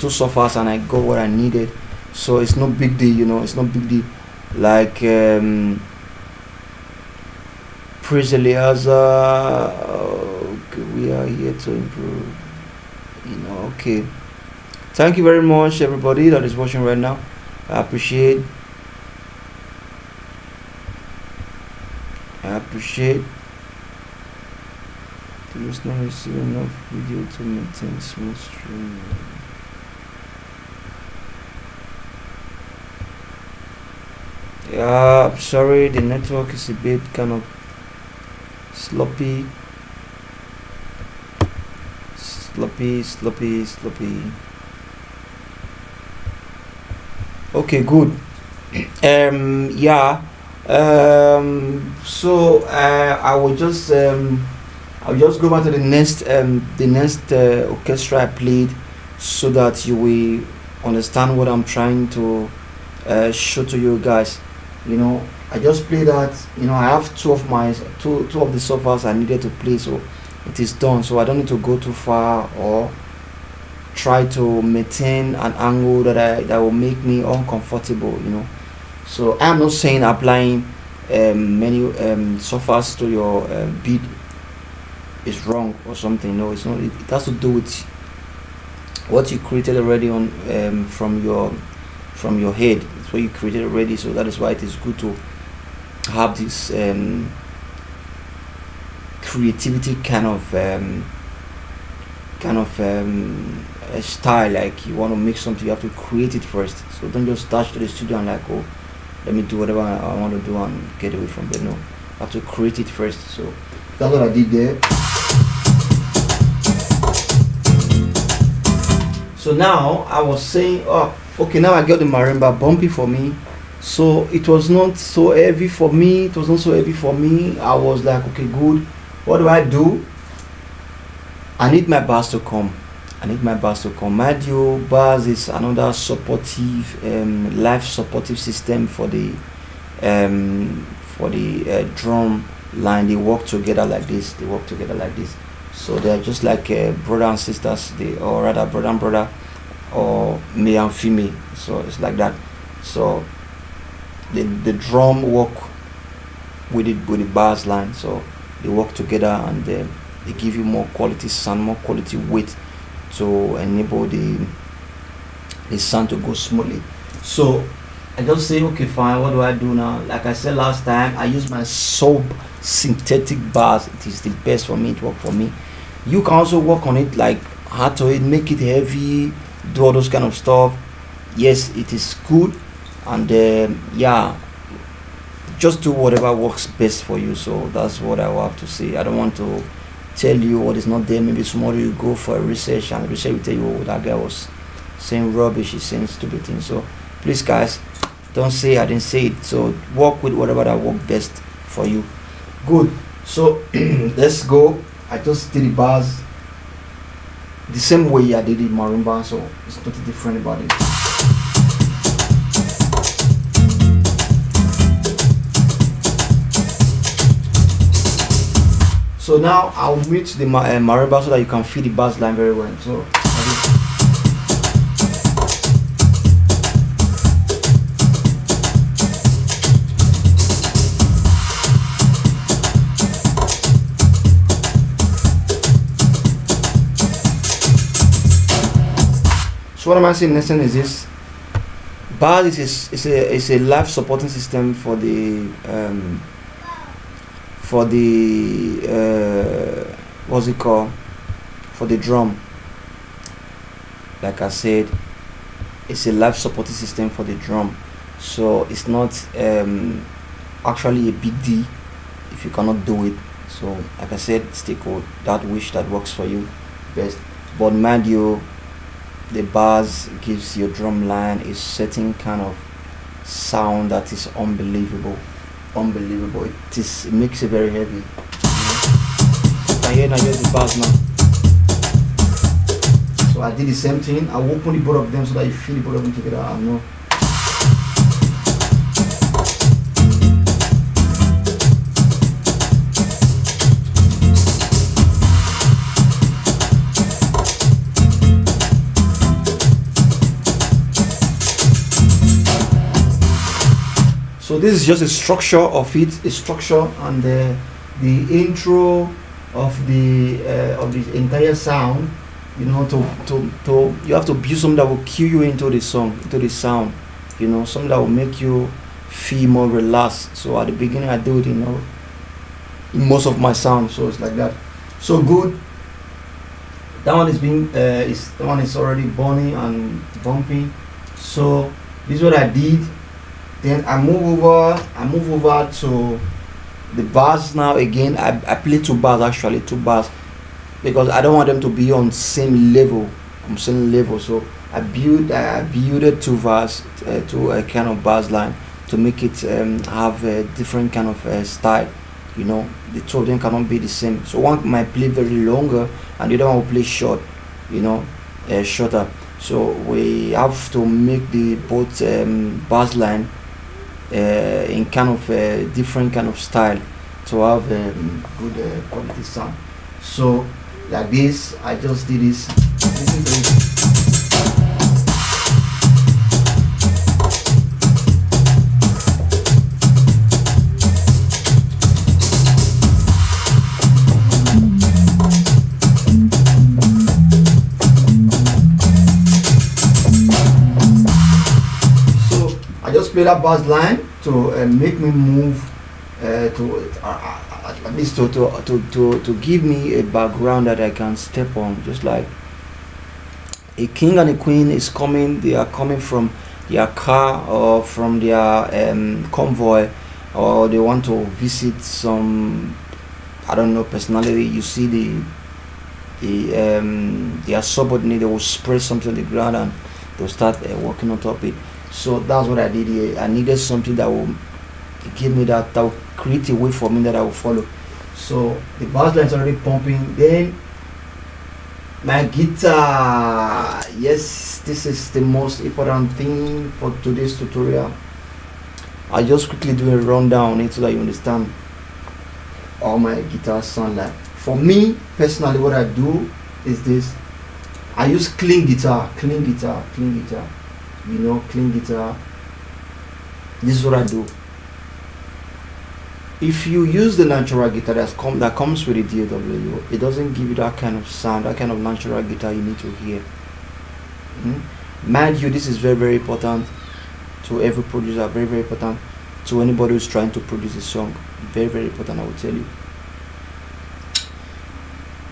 softwares and I got what I needed. So it's no big deal, you know. It's no big deal. Like Praise Eliezer. Okay, we are here to improve. You know, okay. Thank you very much, everybody that is watching right now. I appreciate. Do not receive enough video to maintain smooth streaming. Yeah, I'm sorry, the network is a bit kind of sloppy. sloppy. Okay, good. Yeah. So I'll just go back to the next orchestra I played, so that you will understand what I'm trying to show to you guys. You know, I just played that. You know, I have two of the softwares I needed to play, so it is done. So I don't need to go too far or try to maintain an angle that will make me uncomfortable. You know, so I'm not saying applying many softwares to your beat is wrong or something. No, it's not. It has to do with what you created already on from your head. It's what you created already. So that is why it is good to have this creativity kind of a style. Like, you want to make something, you have to create it first. So don't just dash to the studio and like, oh, let me do whatever I want to do and get away from there. No, I have to create it first. So that's what I did there. So now I was saying, oh, okay, now I got the marimba bumpy for me. So it was not so heavy for me. It was not so heavy for me. I was like, okay, good. What do? I need my bass to come. Mind you, bass is another supportive, life supportive system for the drum line. They work together like this. So they're just like brother and sisters, or rather brother and brother, or male and female. So it's like that. So the drum work with the bass line. So they work together, and they give you more quality sound, more quality weight to enable the sound to go smoothly. So I just say, okay, fine, what do I do now? Like I said last time, I use my sub synthetic bass. It is the best for me. It works for me. You can also work on it, like hard to it, make it heavy, do all those kind of stuff. Yes, it is good, and yeah, just do whatever works best for you. So that's what I will have to say. I don't want to tell you what is not there. Maybe tomorrow you go for a research, and research will tell you, oh, that guy was saying rubbish, he's saying stupid things. So please, guys, don't say I didn't say it. So work with whatever that works best for you. Good. So let's go. I just did the bars the same way I did it marimba, so it's nothing different about it. So now I'll mix the marimba so that you can feel the bass line very well. So what am I saying next thing is this: bass is a life supporting system for the what's it called, for the drum. Like I said, it's a life supporting system for the drum. So it's not actually a big deal if you cannot do it. So like I said, stick with that wish that works for you best. But mind you, the bass gives your drum line a certain kind of sound that is unbelievable. It makes it very heavy. You can hear now, here's the bass now. So I did the same thing. I will open the both of them so that you feel the both of them together. I know. So this is just a structure of it, and the intro of the entire sound. You know, to you have to build something that will cue you into the song, into the sound. You know, something that will make you feel more relaxed. So at the beginning, I do it, you know, in most of my sound. So it's like that. So good. That one is already burning and bumping. So this is what I did. Then I move over to the bass now again. I play two bars. because I don't want them to be on same level, So I build it to to a kind of bass line to make it have a different kind of style. The two of them cannot be the same. So one might play very longer, and the other one will play short. Shorter. So we have to make the both bass line in kind of a different kind of style to have good quality sound. So like this, I just did this. Listen to it. So I just play that bass line to make me move to at least to give me a background that I can step on, just like a king and a queen is coming. They are coming from their car or from their convoy, or they want to visit some, I don't know, personality. You see their subordinate, they will spread something on the ground and they'll start walking on top of it. So that's what I did here. I needed something that will give me that will create a way for me that I will follow. So the bass line is already pumping. Then my guitar. Yes, this is the most important thing for today's tutorial. I'll just quickly do a rundown on it so that you understand how my guitar sound like. For me personally, what I do is this. I use clean guitar. Clean guitar. This is what I do. If you use the natural guitar that comes with the DAW, it doesn't give you that kind of sound, that kind of natural guitar you need to hear. Mind you, this is very, very important to every producer, very, very important to anybody who's trying to produce a song. Very, very important, I will tell you.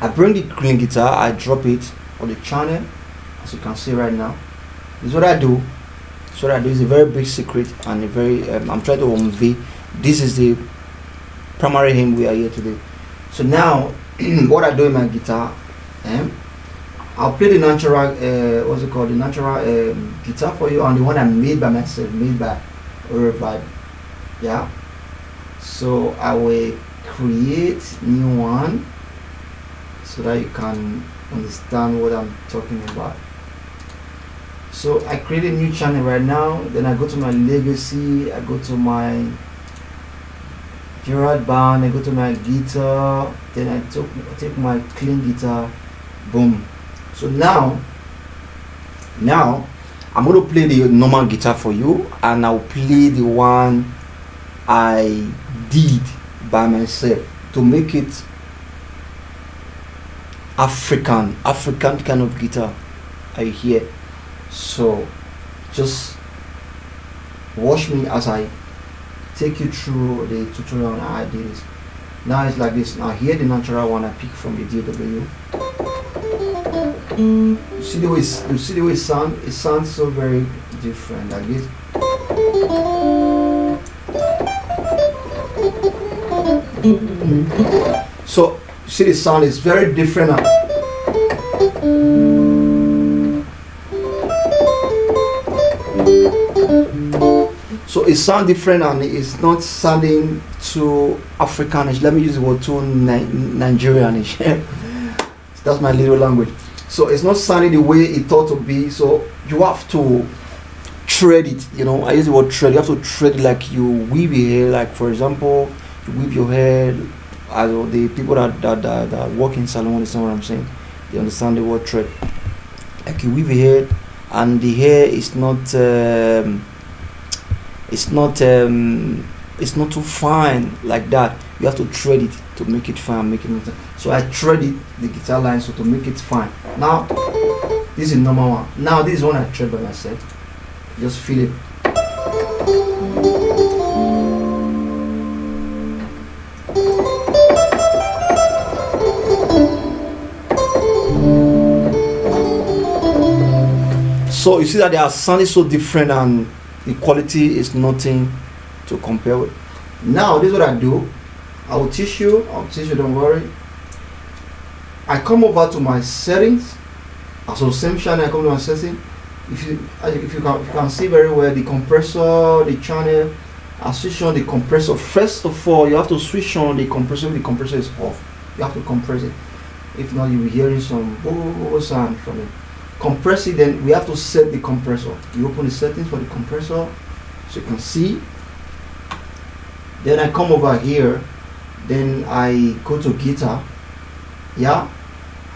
I bring the clean guitar, I drop it on the channel, as you can see right now. This is what I do. So what I do is a very big secret, and a very I'm trying to convey. This is the primary aim we are here today. So now what I do in my guitar, I'll play the natural the natural guitar for you, and the one I made by myself, made by Orebvibe. Yeah, so I will create new one so that you can understand what I'm talking about. So I create a new channel right now. Then I go to my legacy, I go to my Gerard band, I go to my guitar, then I take my clean guitar, boom. So now I'm going to play the normal guitar for you, and I'll play the one I did by myself to make it African kind of guitar I hear. So just watch me as I take you through the tutorial on how I did this. Now it's like this. Now here the natural one I pick from the DAW. You see the way it sounds? It sounds so very different like this. So you see the sound is very different now. So it sounds different, and it's not sounding too Africanish. Let me use the word too Nigerianish. That's my little language. So it's not sounding the way it thought to be. So you have to thread it. I use the word thread. You have to thread it like you weave your hair. Like for example, you weave your hair. As the people that work in salon understand what I'm saying. They understand the word thread. Like you weave your hair, and the hair is not. It's not too fine like that. You have to thread it to make it fine, so I threaded the guitar line so to make it fine. Now this is normal one. Now this is one I thread by myself. Just feel it. So you see that they are sounding so different, and the quality is nothing to compare with. Now this is what I do. I'll teach you, don't worry. I come over to my settings. So same channel, I come to my setting. If you can see very well the compressor, the channel, I switch on the compressor. First of all, you have to switch on the compressor. The compressor is off. You have to compress it. If not, you'll be hearing some sound from it. Compress it, then we have to set the compressor. You open the settings for the compressor, so you can see. Then I come over here, then I go to guitar. Yeah,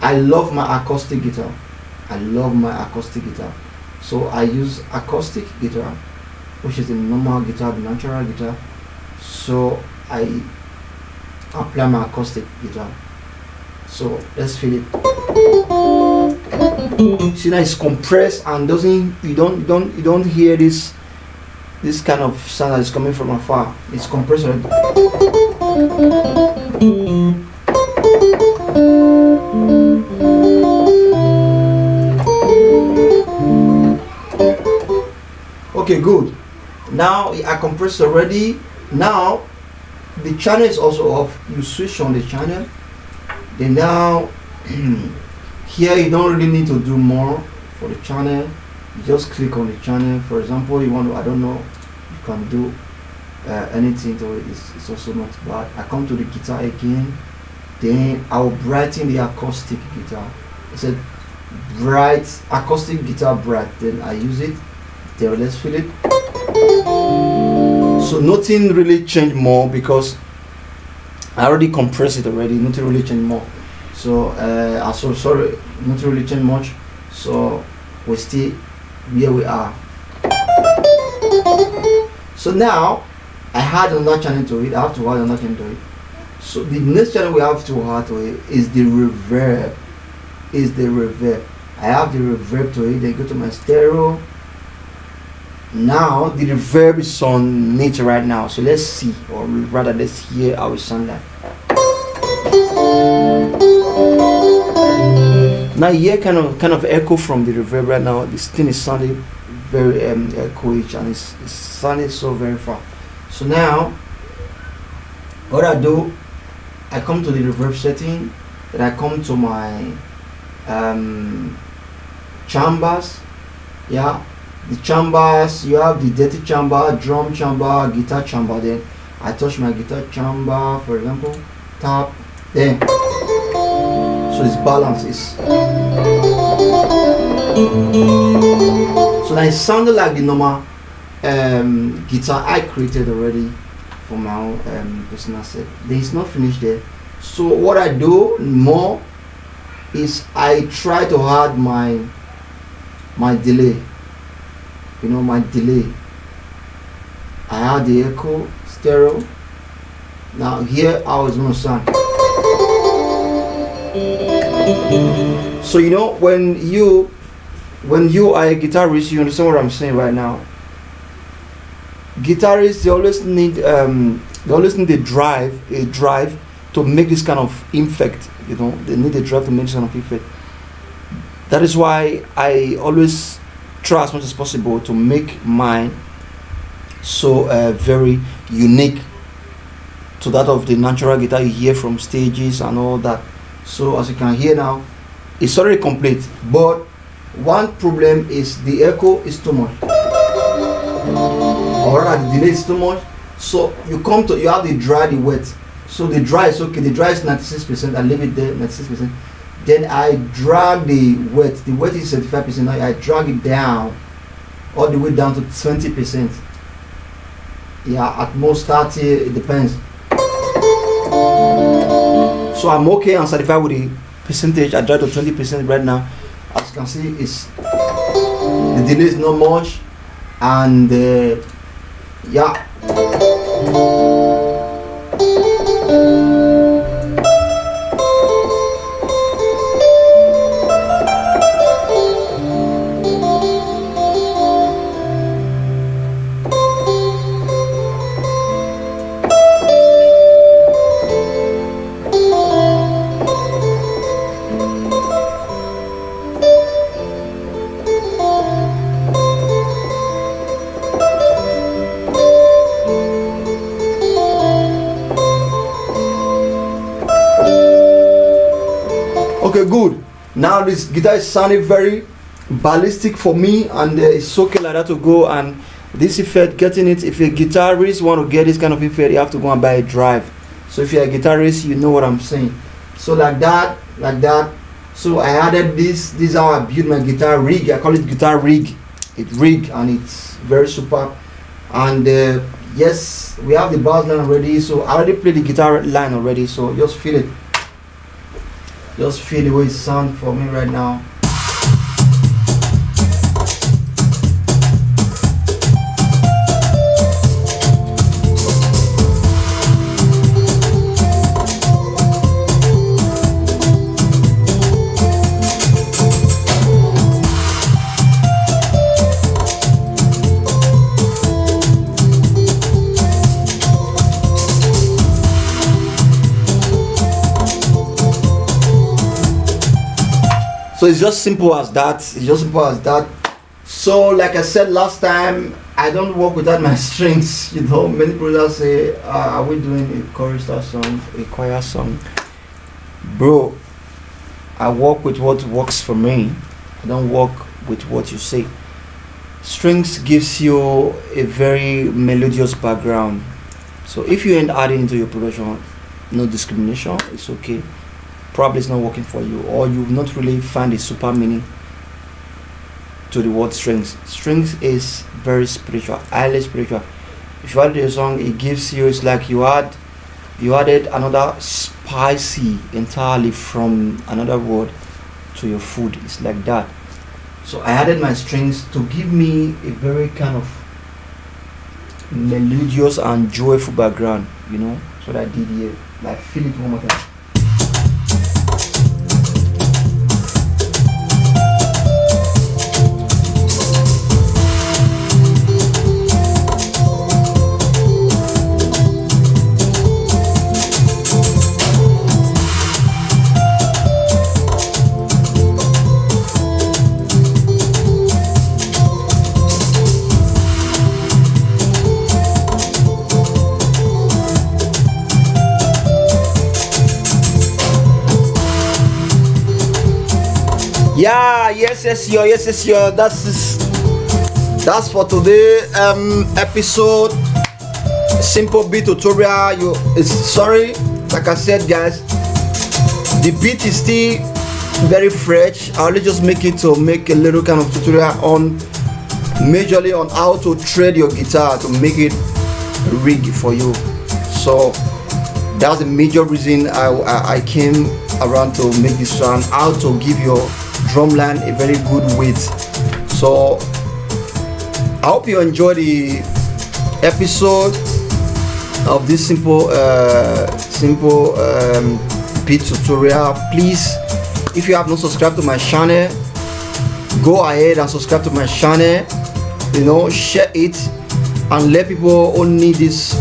I love my acoustic guitar. I love my acoustic guitar. So I use acoustic guitar, which is the normal guitar, the natural guitar. So I apply my acoustic guitar. So let's feel it. See now it's compressed and you don't hear this kind of sound that is coming from afar. It's compressed already. Okay, good. Now I compressed already. Now the channel is also off. You switch on the channel. Then now here you don't really need to do more for the channel. You just click on the channel. For example, you want to, I don't know, you can do anything to it. It's also not bad. I come to the guitar again. Then I'll brighten the acoustic guitar. I said bright acoustic guitar bright. Then I use it. There, let's feel it. So nothing really changed more because I already compressed it already. Nothing really changed more. So sorry, not really changed much. So we still where we are. So now I had another channel to it. I have to add another channel to it. So the next channel we have to add to it is the reverb. I have the reverb to it. Then go to my stereo. Now the reverb is on it right now. So let's see, or rather let's hear how it sounds like. Now you hear kind of echo from the reverb right now. This thing is sounding very echoish and it's sounding so very far. So now what I do, I come to the reverb setting, then I come to my chambers. Yeah, the chambers, you have the dirty chamber, drum chamber, guitar chamber. Then I touch my guitar chamber, for example, tap, then so it's balances. So now it sounded like the normal guitar I created already for my own personal set. Then it's not finished there. So what I do more is I try to add my delay. You know, my delay. I add the echo, stereo. Now here how it's gonna sound. So you know, when you are a guitarist, you understand what I'm saying right now. Guitarists, they always need a drive to make this kind of effect. You know, they need a drive to make this kind of effect. That is why I always try as much as possible to make mine so very unique to that of the natural guitar you hear from stages and all that. So as you can hear now, it's already complete, but one problem is the echo is too much, or rather the delay is too much. So you have the dry, the wet. So the dry is okay. The dry is 96%. I leave it there, 96%. Then I drag the wet. The wet is 75%. Now I drag it down, all the way down to 20%. Yeah, at most 30. It depends. So I'm okay and satisfied with the percentage. I drag to 20% right now. As you can see, the delay is not much, and yeah. Okay, good. Now this guitar is sounding very ballistic for me, and it's okay like that to go. And this effect, getting it, if a guitarist want to get this kind of effect, you have to go and buy a drive. So if you're a guitarist, you know what I'm saying. So like that, like that. So I added this. This is how I build my guitar rig. I call it guitar rig. It's rig and it's very super. And yes, we have the bass line already. So I already played the guitar line already. So just feel it. Just feel the way it sounds for me right now. So it's just simple as that. It's just simple as that. So like I said last time, I don't work without my strings. You know, many producers say, "Are we doing a chorister song, a choir song?" Bro, I work with what works for me. I don't work with what you say. Strings gives you a very melodious background. So if you ain't adding into your production, no discrimination. It's okay. Probably it's not working for you, or you've not really found a super meaning to the word strings. Strings is very spiritual, highly spiritual. If you add a song, it gives you, it's like you added another spicy entirely from another word to your food. It's like that. So I added my strings to give me a very kind of melodious and joyful background, you know. So that I did here. Like feel it one more time. Yeah, yes, yo. That's for today. Episode simple beat tutorial. Sorry, like I said, guys, the beat is still very fresh. I only just make it to make a little kind of tutorial on majorly on how to thread your guitar to make it rig for you. So that's the major reason I came around to make this one, how to give your drumline a very good weight. So I hope you enjoy the episode of this simple beat tutorial. Please, if you have not subscribed to my channel, go ahead and subscribe to my channel. You know, share it and let people who need this.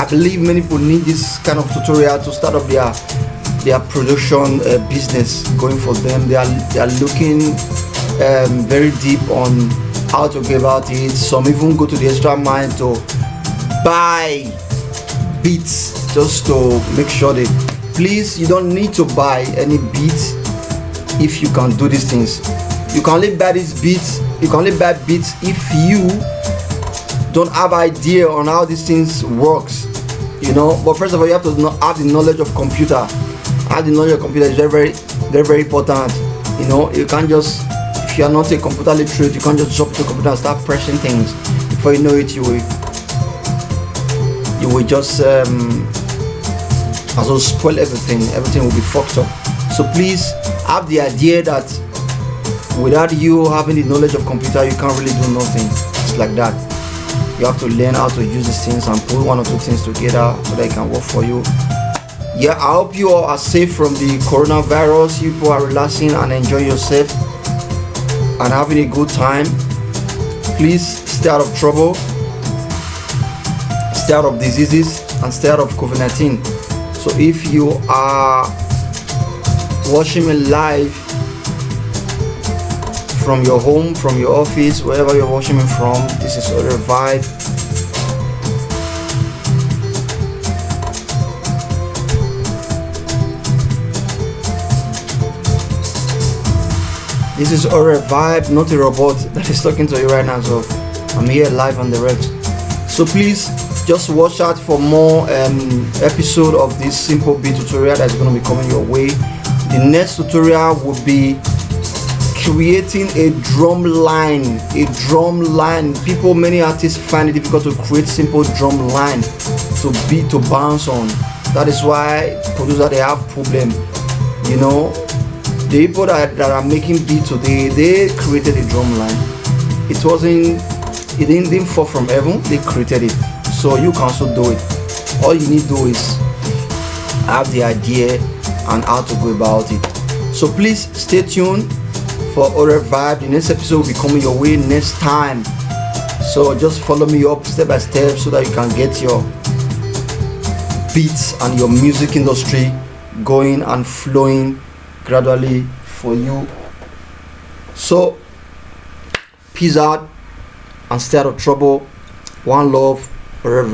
I believe many people need this kind of tutorial to start up their production business going for them. They are looking very deep on how to go about it. Some even go to the extra mile to buy beats just to make sure that, please, you don't need to buy any beats if you can do these things. You can only buy these beats, you can only buy beats if you don't have idea on how these things works, you know. But first of all, you have to have the knowledge of computer. Have the knowledge of computer is very important. You know, you can't just, if you are not a computer literate, you can't just jump to the computer and start pressing things. Before you know it, you will just as well spoil everything. Everything will be fucked up. So please have the idea that without you having the knowledge of computer, you can't really do nothing. It's like that. You have to learn how to use these things and put one or two things together so that it can work for you. Yeah, I hope you all are safe from the coronavirus. You people are relaxing and enjoying yourself and having a good time. Please stay out of trouble, stay out of diseases, and stay out of COVID-19. So if you are watching me live from your home, from your office, wherever you're watching me from, this is Orebvibe. This is Orebvibe, not a robot that is talking to you right now. So I'm here live on the reps. So please just watch out for more episode of this simple beat tutorial that's going to be coming your way. The next tutorial will be creating a drum line. People, many artists find it difficult to create simple drum line to beat, to bounce on. That is why producers, they have problem. You know, the people that are making beat today, they created a drum line. It didn't fall from heaven, they created it. So you can also do it. All you need to do is have the idea and how to go about it. So please stay tuned for Orebvibe. The next episode will be coming your way next time. So just follow me up step by step so that you can get your beats and your music industry going and flowing gradually for you. So peace out and stay out of trouble. One love. Orebvibe.